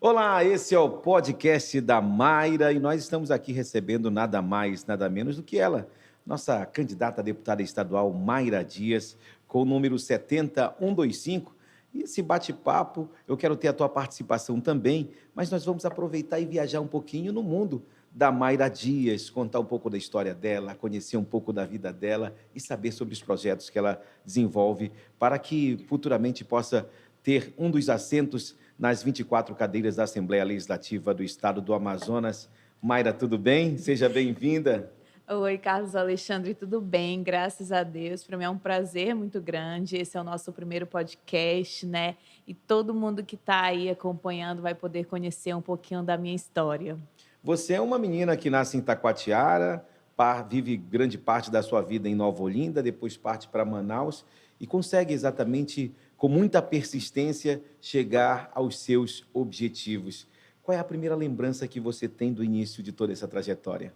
Olá, esse é o podcast da Mayra e nós estamos aqui recebendo nada mais, nada menos do que ela, nossa candidata a deputada estadual Mayra Dias, com o número 70125. E esse bate-papo, eu quero ter a tua participação também, mas nós vamos aproveitar e viajar um pouquinho no mundo da Mayra Dias, contar um pouco da história dela, conhecer um pouco da vida dela e saber sobre os projetos que ela desenvolve para que futuramente possa ter um dos assentos nas 24 cadeiras da Assembleia Legislativa do Estado do Amazonas. Mayra, tudo bem? Seja bem-vinda. Oi, Carlos Alexandre, tudo bem? Graças a Deus. Para mim é um prazer muito grande. Esse é o nosso primeiro podcast, né? E todo mundo que está aí acompanhando vai poder conhecer um pouquinho da minha história. Você é uma menina que nasce em Taquatiara, vive grande parte da sua vida em Nova Olinda, depois parte para Manaus e consegue exatamente, com muita persistência, chegar aos seus objetivos. Qual é a primeira lembrança que você tem do início de toda essa trajetória?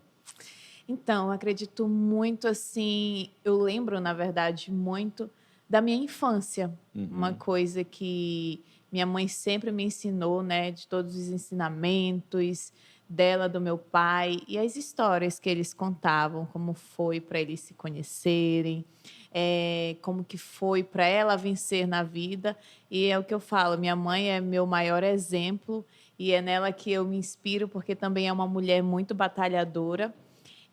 Então, eu acredito muito assim, eu lembro, na verdade, muito da minha infância. Uma Uhum. coisa que minha mãe sempre me ensinou, né, de todos os ensinamentos dela, do meu pai e as histórias que eles contavam, como foi para eles se conhecerem, como que foi para ela vencer na vida. E é o que eu falo, minha mãe é meu maior exemplo e é nela que eu me inspiro, porque também é uma mulher muito batalhadora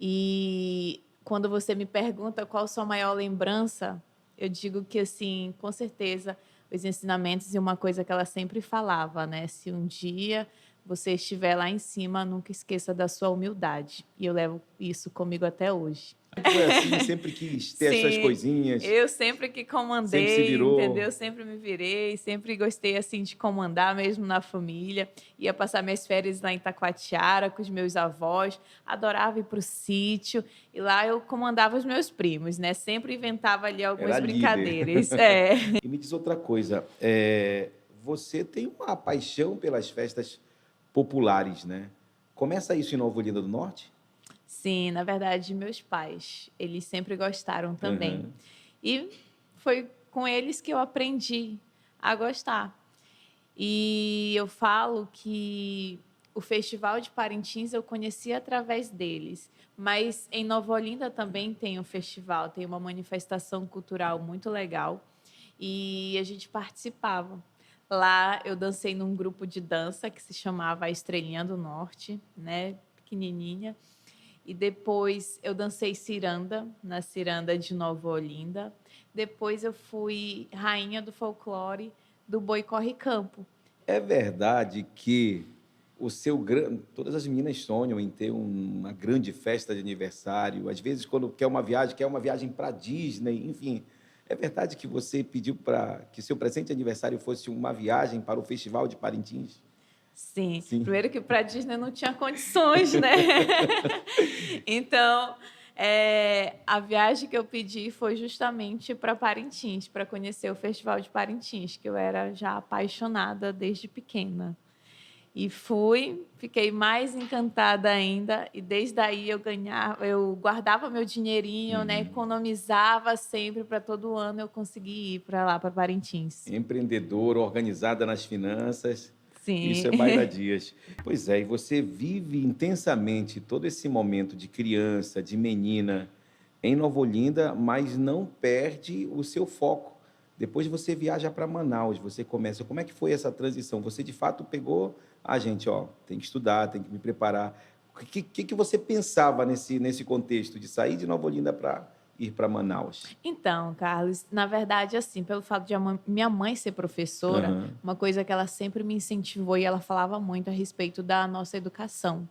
e quando você me pergunta qual a sua maior lembrança, eu digo que, assim, com certeza, os ensinamentos e uma coisa que ela sempre falava, né? Se um dia você estiver lá em cima, nunca esqueça da sua humildade. E eu levo isso comigo até hoje. Sempre foi assim, sempre quis ter as suas Sim, coisinhas, eu sempre que sempre se comandei, entendeu? virou. Sempre me virei, sempre gostei assim de comandar mesmo na família. Ia passar minhas férias lá em Taquatiara com os meus avós, adorava ir para o sítio e lá eu comandava os meus primos, né? Sempre inventava ali Era algumas líder. brincadeiras. É. E me diz outra coisa, você tem uma paixão pelas festas populares, né? Começa isso em Nova Olinda do Norte? Sim, na verdade, meus pais, eles sempre gostaram também. Aham. E foi com eles que eu aprendi a gostar. E eu falo que o Festival de Parintins eu conheci através deles, mas em Nova Olinda também tem um festival, tem uma manifestação cultural muito legal e a gente participava. Lá eu dancei num grupo de dança que se chamava a Estrelinha do Norte, né, pequenininha. E depois eu dancei ciranda, na ciranda de Nova Olinda. Depois eu fui rainha do folclore do Boi Corre Campo. É verdade que todas as meninas sonham em ter uma grande festa de aniversário, às vezes quando quer uma viagem para Disney, enfim. É verdade que você pediu para que seu presente de aniversário fosse uma viagem para o Festival de Parintins? Sim, Sim. primeiro que para Disney não tinha condições, né? Então, a viagem que eu pedi foi justamente para Parintins, para conhecer o Festival de Parintins, que eu era já apaixonada desde pequena. E fui, fiquei mais encantada ainda, e desde aí eu guardava meu dinheirinho, né, Uhum. economizava sempre para todo ano eu conseguir ir para lá, para Parintins. Empreendedora, organizada nas finanças, isso Sim. é Mayra Dias. Pois é, e você vive intensamente todo esse momento de criança, de menina, em Nova Olinda, mas não perde o seu foco. Depois você viaja para Manaus, você começa. Como é que foi essa transição? Você de fato pegou, gente, ó, tem que estudar, tem que me preparar. O que você pensava nesse contexto de sair de Nova Olinda para ir para Manaus? Então, Carlos, na verdade, assim, pelo fato de minha mãe ser professora, Aham. uma coisa que ela sempre me incentivou e ela falava muito a respeito da nossa educação.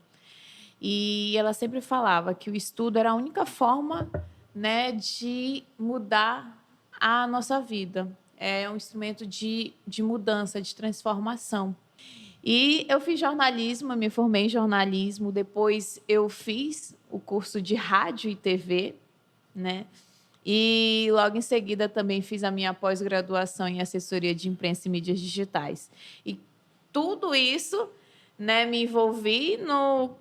E ela sempre falava que o estudo era a única forma, né, de mudar a nossa vida. É um instrumento de mudança, de transformação. E eu fiz jornalismo, eu me formei em jornalismo, depois eu fiz o curso de rádio e TV, né? E logo em seguida também fiz a minha pós-graduação em assessoria de imprensa e mídias digitais. E tudo isso, né, me envolvi no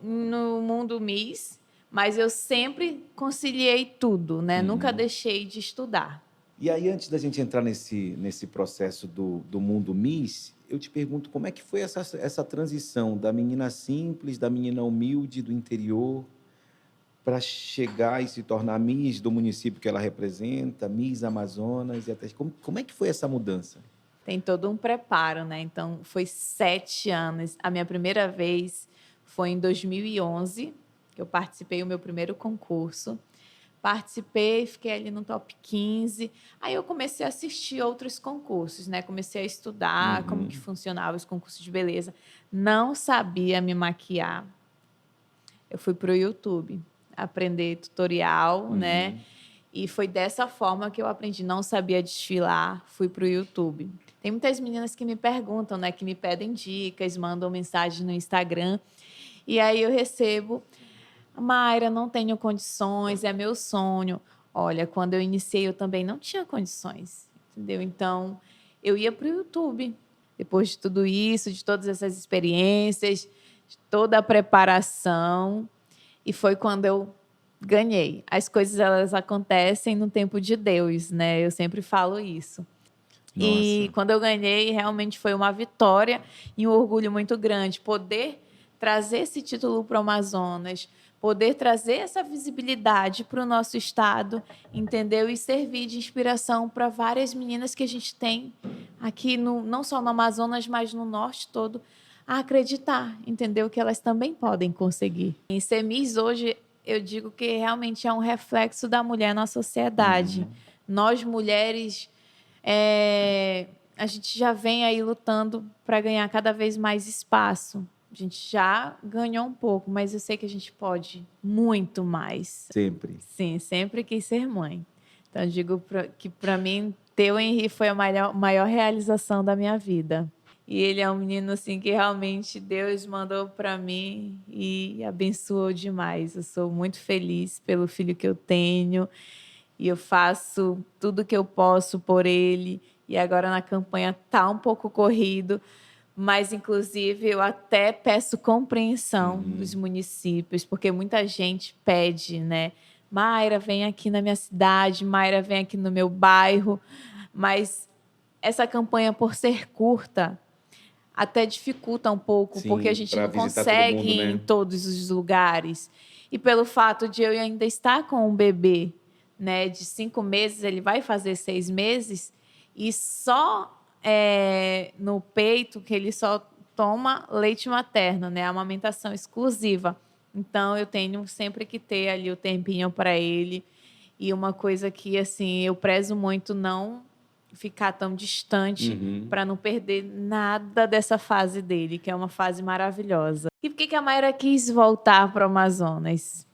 mundo Miss, mas eu sempre conciliei tudo, né? Nunca Uhum. deixei de estudar. E aí, antes da gente entrar nesse processo do mundo Miss, eu te pergunto, como é que foi essa transição da menina simples, da menina humilde do interior, para chegar e se tornar Miss do município que ela representa, Miss Amazonas, e até como é que foi essa mudança? Tem todo um preparo, né? Então, foi 7 anos. A minha primeira vez foi em 2011, que eu participei do meu primeiro concurso. Participei, fiquei ali no top 15. Aí eu comecei a assistir outros concursos, né? Comecei a estudar como que Uhum, funcionava os concursos de beleza. Não sabia me maquiar. Eu fui para o YouTube aprender tutorial, né? uhum. E foi dessa forma que eu aprendi. Não sabia desfilar, fui para o YouTube. Tem muitas meninas que me perguntam, né? Que me pedem dicas, mandam mensagem no Instagram. E aí eu recebo: Mayra, não tenho condições, é meu sonho. Olha, quando eu iniciei, eu também não tinha condições, entendeu? Então, eu ia para o YouTube. Depois de tudo isso, de todas essas experiências, de toda a preparação, e foi quando eu ganhei. As coisas, elas acontecem no tempo de Deus, né? Eu sempre falo isso. E Nossa, quando eu ganhei, realmente foi uma vitória e um orgulho muito grande poder trazer esse título para o Amazonas, poder trazer essa visibilidade para o nosso estado, entendeu? E servir de inspiração para várias meninas que a gente tem aqui, não só no Amazonas, mas no norte todo, a acreditar, entendeu? Que elas também podem conseguir. Em ser Miss hoje, eu digo que realmente é um reflexo da mulher na sociedade. uhum. Nós, mulheres, a gente já vem aí lutando para ganhar cada vez mais espaço. A gente já ganhou um pouco, mas eu sei que a gente pode muito mais. Sempre. Sim, sempre quis ser mãe. Então, eu digo que para mim, ter o Henri foi a maior realização da minha vida. E ele é um menino assim que realmente Deus mandou para mim e abençoou demais. Eu sou muito feliz pelo filho que eu tenho e eu faço tudo que eu posso por ele. E agora na campanha tá um pouco corrido, mas inclusive eu até peço compreensão dos Uhum. municípios, porque muita gente pede, né? Mayra, vem aqui na minha cidade, Mayra, vem aqui no meu bairro. Mas essa campanha, por ser curta, até dificulta um pouco, porque a Sim, gente para não visitar todo consegue mundo, ir em né? todos os lugares. E pelo fato de eu ainda estar com um bebê, né, de 5 meses, ele vai fazer 6 meses, e só no peito que ele só toma leite materno, né, amamentação exclusiva. Então, eu tenho sempre que ter ali o tempinho para ele. E uma coisa que, assim, eu prezo muito não ficar tão distante Uhum. para não perder nada dessa fase dele, que é uma fase maravilhosa. E por que a Mayra quis voltar para o Amazonas?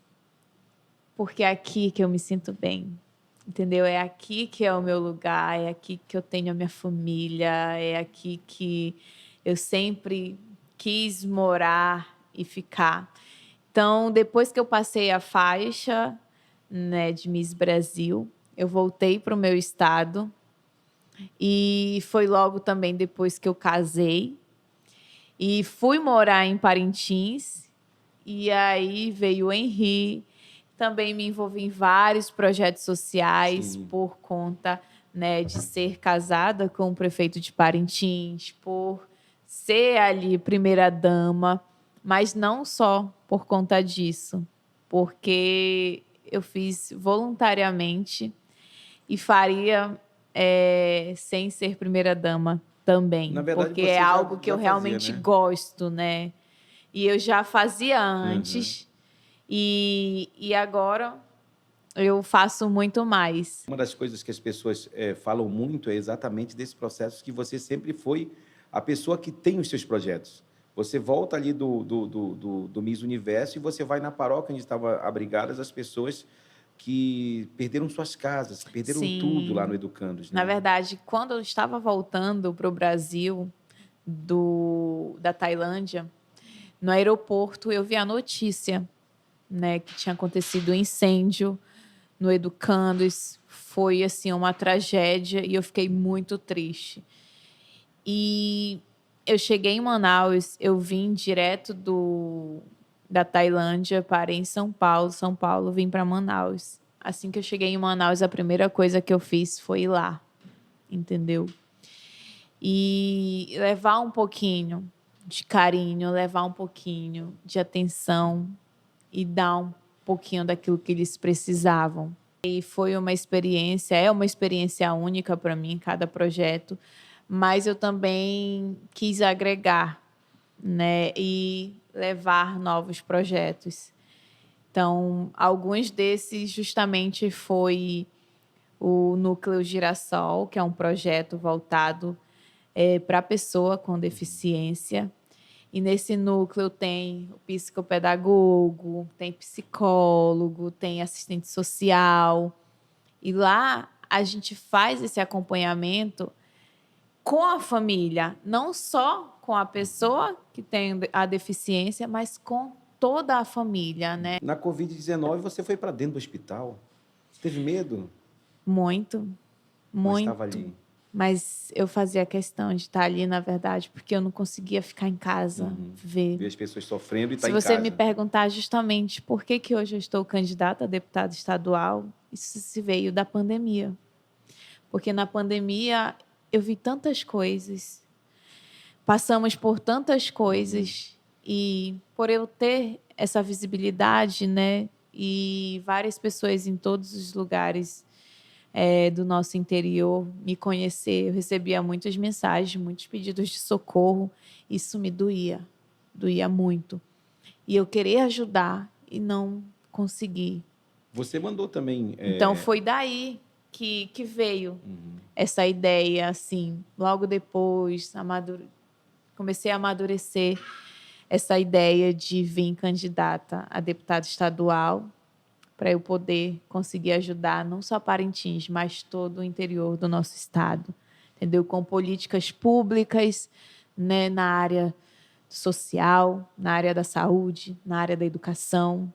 Porque é aqui que eu me sinto bem, entendeu? É aqui que é o meu lugar, é aqui que eu tenho a minha família, é aqui que eu sempre quis morar e ficar. Então, depois que eu passei a faixa, né, de Miss Brasil, eu voltei para o meu estado e foi logo também depois que eu casei e fui morar em Parintins. E aí veio o Henri, também me envolvi em vários projetos sociais Sim. por conta, né, de ser casada com o prefeito de Parintins, por ser ali primeira dama, mas não só por conta disso, porque eu fiz voluntariamente e faria sem ser primeira dama Na também, verdade, porque é você já, algo que eu já fazia, realmente né? gosto, né? E eu já fazia Uhum. antes e agora eu faço muito mais. Uma das coisas que as pessoas falam muito é exatamente desse processo que você sempre foi a pessoa que tem os seus projetos. Você volta ali do Miss Universo e você vai na paróquia onde estavam abrigadas as pessoas que perderam suas casas, que perderam tudo lá no Sim. Educandos, Na né? verdade, quando eu estava voltando para o Brasil da Tailândia, no aeroporto eu vi a notícia, né, que tinha acontecido um incêndio no Educandos. Foi assim uma tragédia e eu fiquei muito triste. E eu cheguei em Manaus, eu vim direto da Tailândia, parei em São Paulo, vim para Manaus. Assim que eu cheguei em Manaus, a primeira coisa que eu fiz foi ir lá, entendeu? e levar um pouquinho de carinho, levar um pouquinho de atenção e dar um pouquinho daquilo que eles precisavam. E foi uma experiência, é uma experiência única para mim, cada projeto, mas eu também quis agregar, né, e levar novos projetos. Então, alguns desses justamente foi o Núcleo Girassol, que é um projeto voltado para a pessoa com deficiência. E nesse núcleo tem o psicopedagogo, tem psicólogo, tem assistente social. E lá a gente faz esse acompanhamento com a família, não só com a pessoa que tem a deficiência, mas com toda a família, né? Na Covid-19, você foi para dentro do hospital. Você teve medo? Muito, Mas estava muito. ali. Mas eu fazia questão de estar ali, na verdade, porque eu não conseguia ficar em casa, ver. Ver as pessoas sofrendo e estar Se em você casa. me perguntar justamente por que que hoje eu estou candidata a deputada estadual, isso se veio da pandemia. Porque na pandemia eu vi tantas coisas, passamos por tantas coisas, e por eu ter essa visibilidade, né, e várias pessoas em todos os lugares do nosso interior me conhecer, eu recebia muitas mensagens, muitos pedidos de socorro, isso me doía muito. E eu queria ajudar e não consegui. Você mandou também. Então foi daí que veio essa ideia, assim, logo depois comecei a amadurecer essa ideia de vir candidata a deputada estadual, para eu poder conseguir ajudar não só Parintins, mas todo o interior do nosso estado, entendeu? Com políticas públicas, né, na área social, na área da saúde, na área da educação,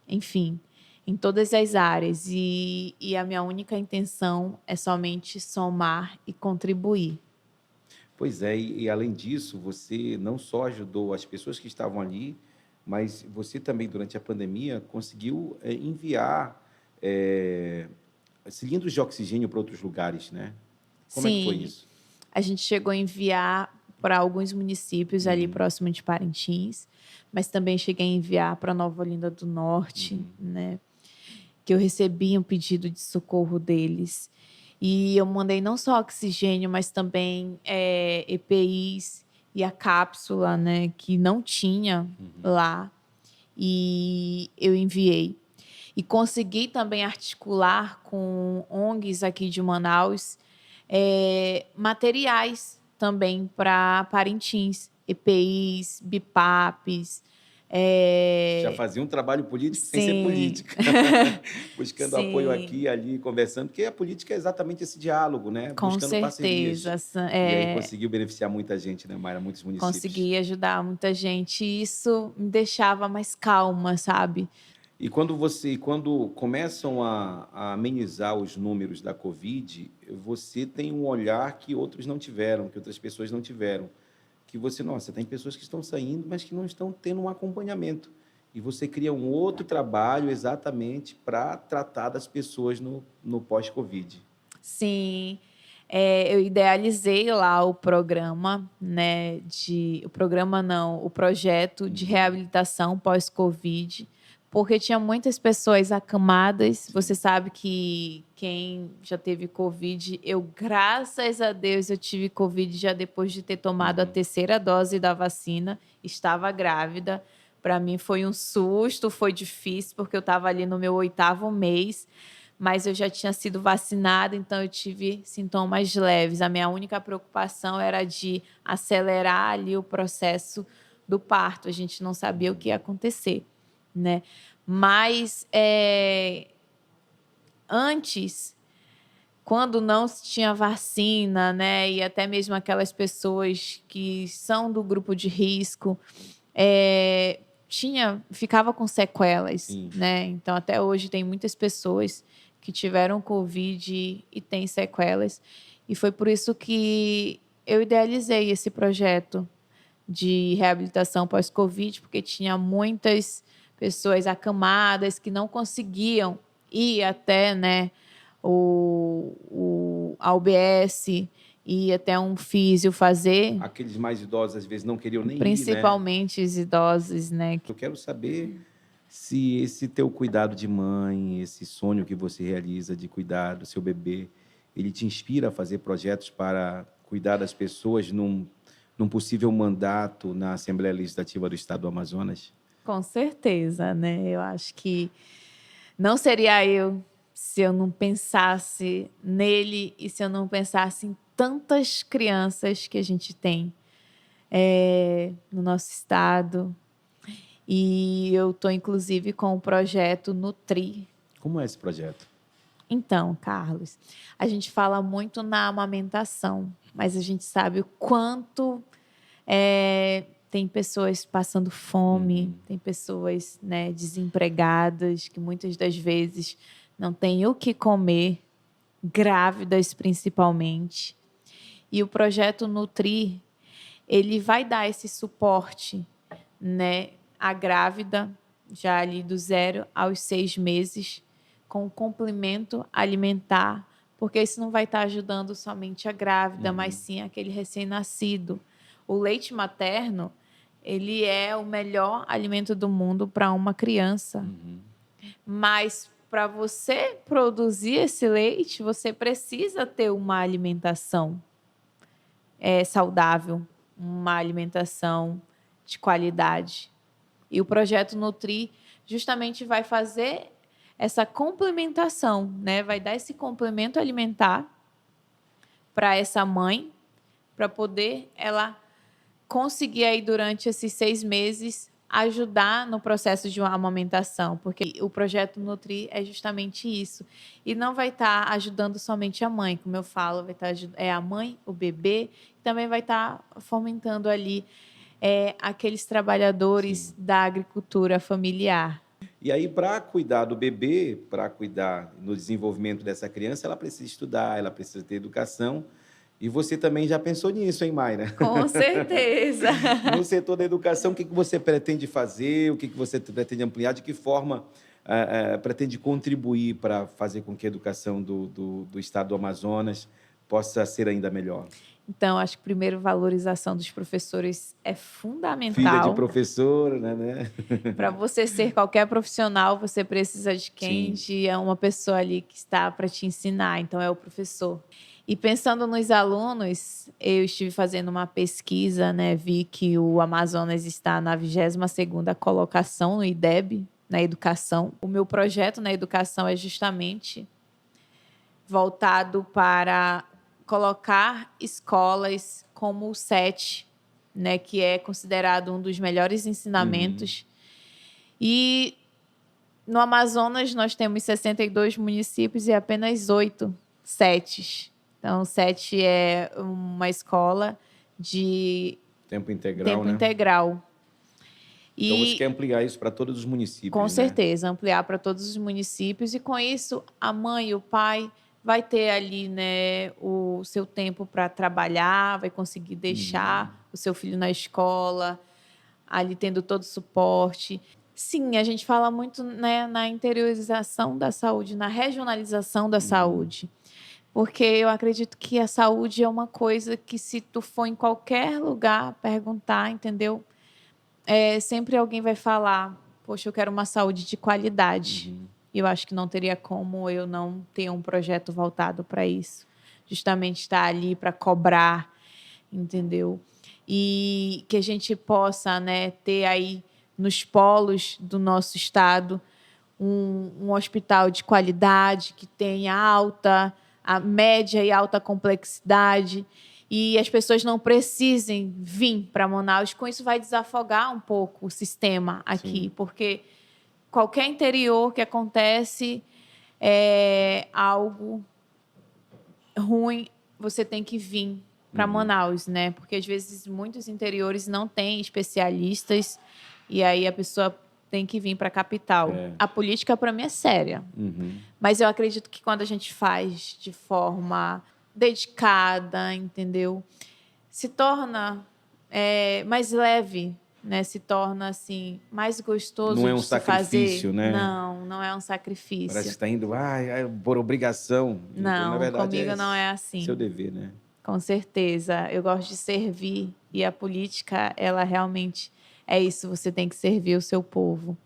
enfim, em todas as áreas. E a minha única intenção é somente somar e contribuir. Pois é, e além disso, você não só ajudou as pessoas que estavam ali, mas você também, durante a pandemia, conseguiu enviar cilindros de oxigênio para outros lugares, né? Como é que foi Sim, isso? a gente chegou a enviar para alguns municípios ali próximo de Parintins, mas também cheguei a enviar para Nova Olinda do Norte, né? Que eu recebi um pedido de socorro deles. E eu mandei não só oxigênio, mas também EPIs e a cápsula, né? Que não tinha lá. E eu enviei. E consegui também articular com ONGs aqui de Manaus materiais também para Parintins, EPIs, BIPAPs. Já fazia um trabalho político sem ser Sim. política, buscando apoio Sim. aqui, ali, conversando, porque a política é exatamente esse diálogo, né? Com Buscando parcerias. certeza. E aí conseguiu beneficiar muita gente, né, Mayra? Muitos municípios. Consegui ajudar muita gente. E isso me deixava mais calma, sabe? E quando começam a amenizar os números da Covid, você tem um olhar que outros não tiveram, que outras pessoas não tiveram. Que você, nossa, tem pessoas que estão saindo, mas que não estão tendo um acompanhamento. E você cria um outro trabalho exatamente para tratar das pessoas no pós-Covid. Sim. Eu idealizei lá o programa, né? O programa não, o projeto de reabilitação pós-Covid, porque tinha muitas pessoas acamadas. Você sabe que quem já teve Covid, graças a Deus, eu tive Covid já depois de ter tomado a terceira dose da vacina, estava grávida. Para mim foi um susto, foi difícil, porque eu estava ali no meu 8º mês, mas eu já tinha sido vacinada, então eu tive sintomas leves. A minha única preocupação era de acelerar ali o processo do parto. A gente não sabia o que ia acontecer, né? Mas antes, quando não se tinha vacina, né, e até mesmo aquelas pessoas que são do grupo de risco, ficava com sequelas, né? Então, até hoje, tem muitas pessoas que tiveram Covid e têm sequelas. E foi por isso que eu idealizei esse projeto de reabilitação pós-Covid, porque tinha muitas pessoas acamadas que não conseguiam ir até, né, a UBS, ir até um físio fazer. Aqueles mais idosos, às vezes, não queriam nem ir, né? Principalmente os idosos, né? Eu quero saber se esse teu cuidado de mãe, esse sonho que você realiza de cuidar do seu bebê, ele te inspira a fazer projetos para cuidar das pessoas num possível mandato na Assembleia Legislativa do Estado do Amazonas? Com certeza, né? Eu acho que não seria eu se eu não pensasse nele e se eu não pensasse em tantas crianças que a gente tem no nosso estado. E eu estou, inclusive, com o projeto Nutri. Como é esse projeto? Então, Carlos, a gente fala muito na amamentação, mas a gente sabe o quanto tem pessoas passando fome, tem pessoas, né, desempregadas, que muitas das vezes não têm o que comer, grávidas principalmente. E o projeto Nutri, ele vai dar esse suporte, né, à grávida, já ali do 0 aos 6 meses, com complemento alimentar, porque isso não vai estar ajudando somente a grávida, mas sim aquele recém-nascido. O leite materno, ele é o melhor alimento do mundo para uma criança. Mas para você produzir esse leite, você precisa ter uma alimentação saudável, uma alimentação de qualidade. E o projeto Nutri justamente vai fazer essa complementação, né? Vai dar esse complemento alimentar para essa mãe, para poder ela conseguir aí durante esses 6 meses ajudar no processo de uma amamentação, porque o projeto Nutri é justamente isso. E não vai estar ajudando somente a mãe, como eu falo, vai estar a mãe, o bebê, também vai estar fomentando ali aqueles trabalhadores da agricultura familiar. E aí, para cuidar do bebê, para cuidar no desenvolvimento dessa criança, ela precisa estudar, ela precisa ter educação. E você também já pensou nisso, hein, Mayra? Com certeza. No setor da educação, o que você pretende fazer? O que você pretende ampliar? De que forma pretende contribuir para fazer com que a educação do Estado do Amazonas possa ser ainda melhor? Então, acho que primeiro valorização dos professores é fundamental. Filha de professora, né? Para você ser qualquer profissional, você precisa de quem? Sim. De uma pessoa ali que está para te ensinar, então é o professor. E pensando nos alunos, eu estive fazendo uma pesquisa, né? Vi que o Amazonas está na 22ª colocação no IDEB, na educação. O meu projeto na educação é justamente voltado para colocar escolas como o SET, né, que é considerado um dos melhores ensinamentos. E no Amazonas nós temos 62 municípios e apenas 8 SETs. Então, o SET é uma escola de tempo integral, né? integral. Então, você quer ampliar isso para todos os municípios, com né? certeza, ampliar para todos os municípios. E, com isso, a mãe e o pai vai ter ali, né, o seu tempo para trabalhar, vai conseguir deixar o seu filho na escola, ali tendo todo o suporte. Sim, a gente fala muito, né, na interiorização da saúde, na regionalização da saúde. Porque eu acredito que a saúde é uma coisa que, se tu for em qualquer lugar perguntar, entendeu? Sempre alguém vai falar, poxa, eu quero uma saúde de qualidade. Eu acho que não teria como eu não ter um projeto voltado para isso. Justamente estar ali para cobrar, entendeu? E que a gente possa, né, ter aí nos polos do nosso estado um hospital de qualidade que tenha a média e alta complexidade, e as pessoas não precisem vir para Manaus. Com isso vai desafogar um pouco o sistema aqui. Sim. Porque qualquer interior que acontece algo ruim, você tem que vir para Manaus, né? Porque às vezes muitos interiores não têm especialistas e aí a pessoa tem que vir para a capital. A política, para mim, é séria. Mas eu acredito que quando a gente faz de forma dedicada, entendeu? Se torna mais leve, né? Se torna, assim, mais gostoso de se fazer. Não é um sacrifício, né? Não, não é um sacrifício. Parece que está indo por obrigação. Não, na verdade, comigo não é assim. Seu dever, né? Com certeza. Eu gosto de servir e a política, ela realmente é isso, você tem que servir o seu povo.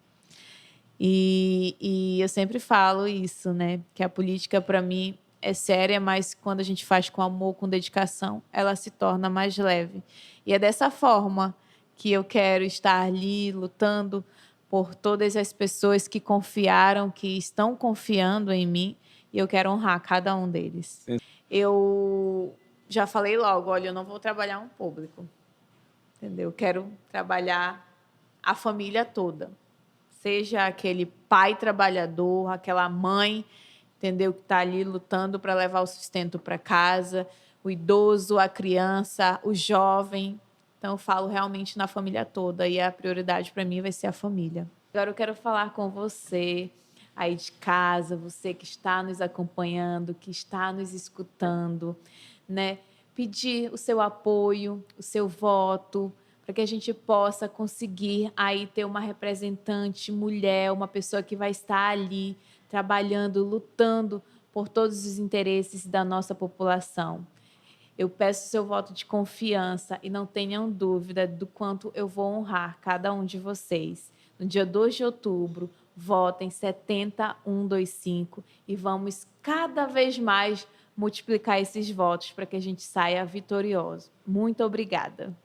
E eu sempre falo isso, né? Que a política, para mim, é séria, mas quando a gente faz com amor, com dedicação, ela se torna mais leve. E é dessa forma que eu quero estar ali lutando por todas as pessoas que confiaram, que estão confiando em mim, e eu quero honrar cada um deles. Eu já falei logo, olha, eu não vou trabalhar um público, entendeu? Eu quero trabalhar a família toda. Seja aquele pai trabalhador, aquela mãe, entendeu, que está ali lutando para levar o sustento para casa, o idoso, a criança, o jovem. Então, eu falo realmente na família toda e a prioridade para mim vai ser a família. Agora eu quero falar com você aí de casa, você que está nos acompanhando, que está nos escutando, né? Pedir o seu apoio, o seu voto, para que a gente possa conseguir aí ter uma representante mulher, uma pessoa que vai estar ali trabalhando, lutando por todos os interesses da nossa população. Eu peço seu voto de confiança e não tenham dúvida do quanto eu vou honrar cada um de vocês. No dia 2 de outubro, votem 70125 e vamos cada vez mais multiplicar esses votos para que a gente saia vitorioso. Muito obrigada.